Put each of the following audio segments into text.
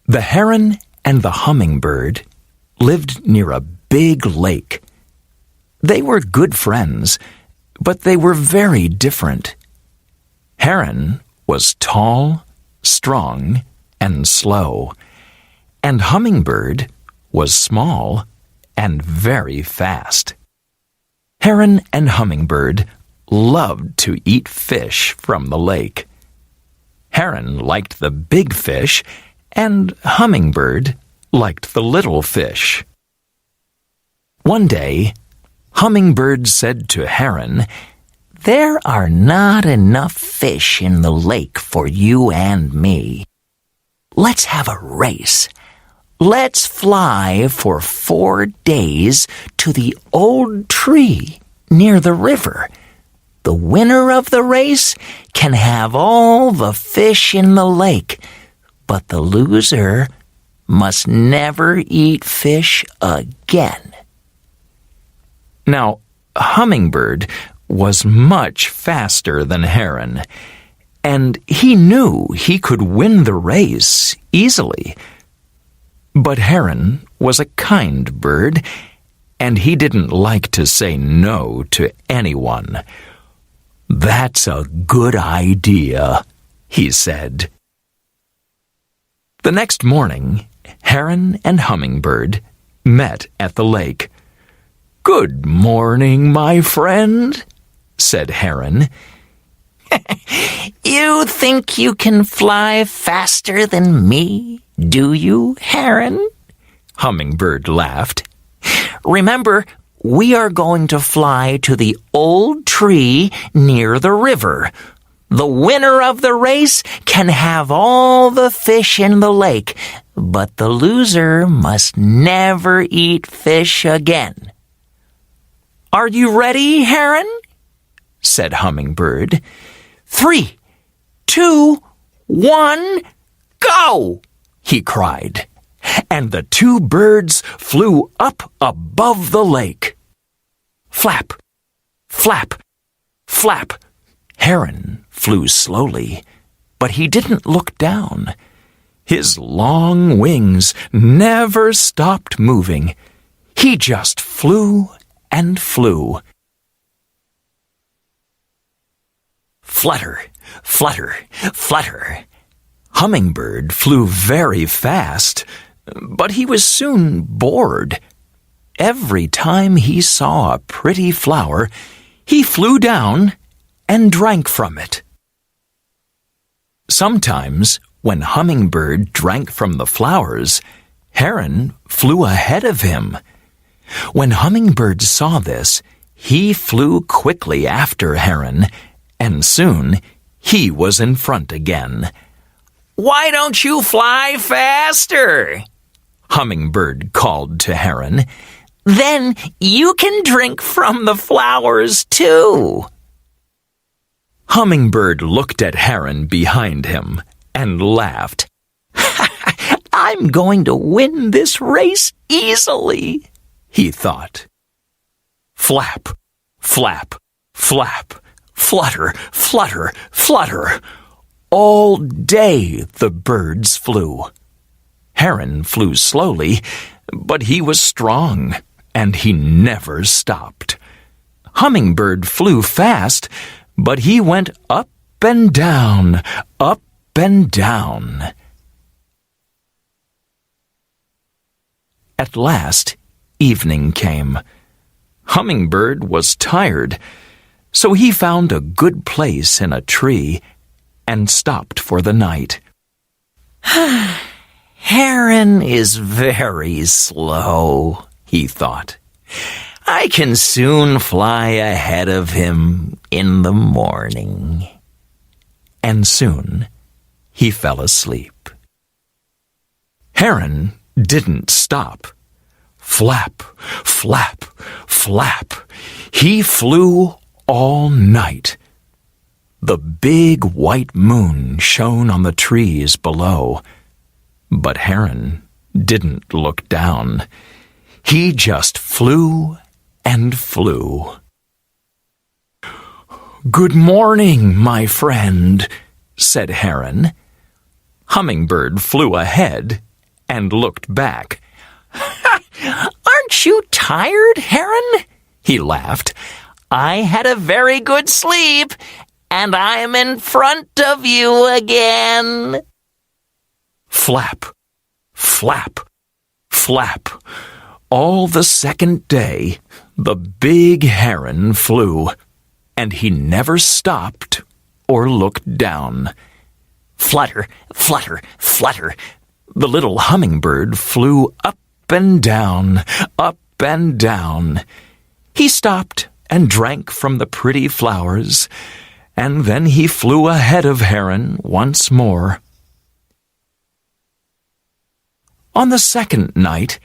The heron and the hummingbird lived near a big lake. They were good friends, but they were very different. Heron was tall, strong, and slow, and Hummingbird was small and very fast. Heron and Hummingbird loved to eat fish from the lake. Heron liked the big fish, and Hummingbird liked the little fish. One day, Hummingbird said to Heron, "There are not enough fish in the lake for you and me. Let's have a race. Let's fly for 4 days to the old tree near the river. The winner of the race can have all the fish in the lake, but the loser must never eat fish again." Now, Hummingbird was much faster than Heron, and he knew he could win the race easily. But Heron was a kind bird, and he didn't like to say no to anyone. "That's a good idea," he said. The next morning, Heron and Hummingbird met at the lake. "Good morning, my friend," said Heron. "You think you can fly faster than me, do you, Heron?" Hummingbird laughed. "Remember, we are going to fly to the old tree near the river. The winner of the race can have all the fish in the lake, but the loser must never eat fish again." "Are you ready, Heron?" said Hummingbird. 3, 2, 1, go! he cried, and the two birds flew up above the lake. Flap, flap, flap. Heron flew slowly, but he didn't look down. His long wings never stopped moving. He just flew and flew. Flutter, flutter, flutter. Hummingbird flew very fast, but he was soon bored. Every time he saw a pretty flower, he flew down and drank from it. Sometimes, when Hummingbird drank from the flowers, Heron flew ahead of him. When Hummingbird saw this, he flew quickly after Heron, and soon he was in front again. "Why don't you fly faster?" Hummingbird called to Heron. "Then you can drink from the flowers too." Hummingbird looked at Heron behind him and laughed. "I'm going to win this race easily," he thought. Flap, flap, flap, flutter, flutter, flutter. All day the birds flew. Heron flew slowly, but he was strong, and he never stopped. Hummingbird flew fast, but he went up and down, up and down. At last, evening came. Hummingbird was tired, so he found a good place in a tree and stopped for the night. "Heron is very slow," he thought. "I can soon fly ahead of him in the morning." And soon he fell asleep. Heron didn't stop. Flap, flap, flap. He flew all night. The big white moon shone on the trees below, but Heron didn't look down. He just flew and flew. "Good morning, my friend," said Heron. Hummingbird flew ahead and looked back. "Aren't you tired, Heron?" he laughed. "I had a very good sleep, and I'm in front of you again." Flap, flap, flap. All the second day, the big heron flew, and he never stopped or looked down. Flutter, flutter, flutter. The little hummingbird flew up and down, up and down. He stopped and drank from the pretty flowers, and then he flew ahead of Heron once more. On the second night,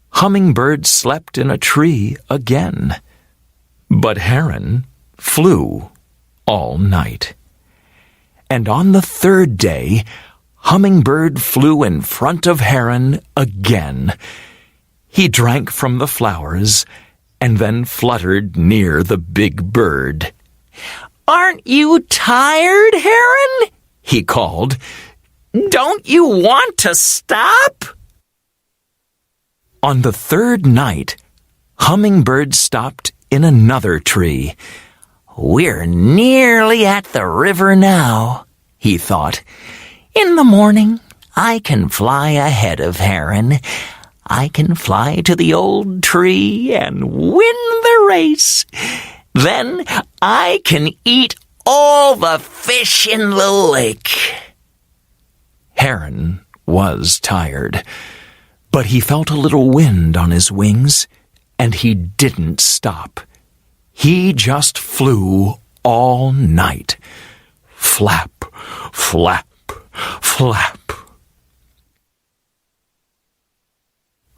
Hummingbird slept in a tree again, but Heron flew all night. And on the third day, Hummingbird flew in front of Heron again. He drank from the flowers and then fluttered near the big bird. "Aren't you tired, Heron?" he called. "Don't you want to stop?" On the third night, Hummingbird stopped in another tree. "We're nearly at the river now," he thought. "In the morning, I can fly ahead of Heron. I can fly to the old tree and win the race. Then I can eat all the fish in the lake." Heron was tired, but he felt a little wind on his wings, and he didn't stop. He just flew all night. Flap, flap, flap.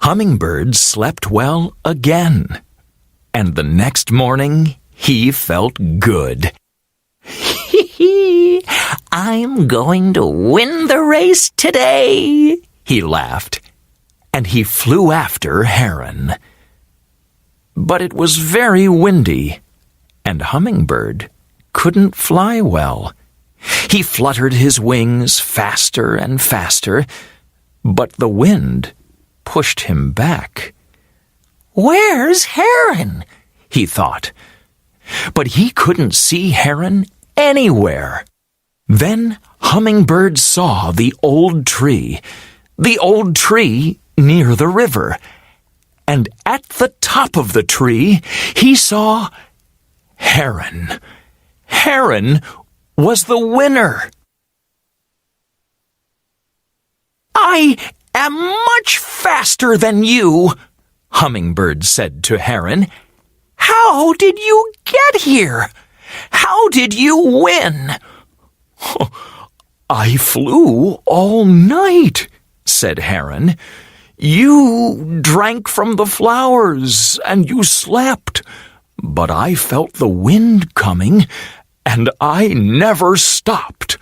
Hummingbird slept well again, and the next morning he felt good. "Hee-hee, I'm going to win the race today," he laughed, and he flew after Heron. But it was very windy, and Hummingbird couldn't fly well. He fluttered his wings faster and faster, but the wind pushed him back. "Where's Heron?" he thought. But he couldn't see Heron anywhere. Then Hummingbird saw the old tree near the river, and at the top of the tree he saw Heron. Heron was the winner. "I am much faster than you," Hummingbird said to Heron. "How did you get here? How did you win?" "I flew all night," said Heron. "You drank from the flowers and you slept, but I felt the wind coming, and I never stopped.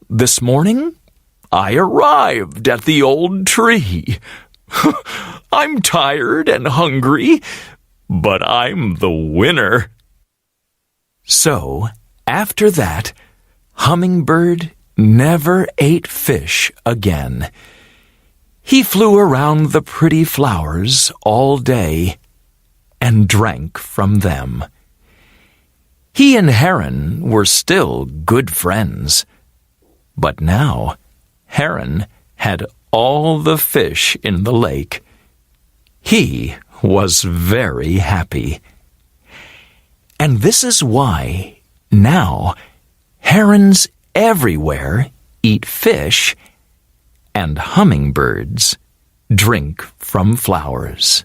This morning, I arrived at the old tree. I'm tired and hungry, but I'm the winner." So, after that, Hummingbird never ate fish again. He flew around the pretty flowers all day and drank from them. He and Heron were still good friends, but now Heron had all the fish in the lake. He was very happy. And this is why now herons everywhere eat fish, and hummingbirds drink from flowers.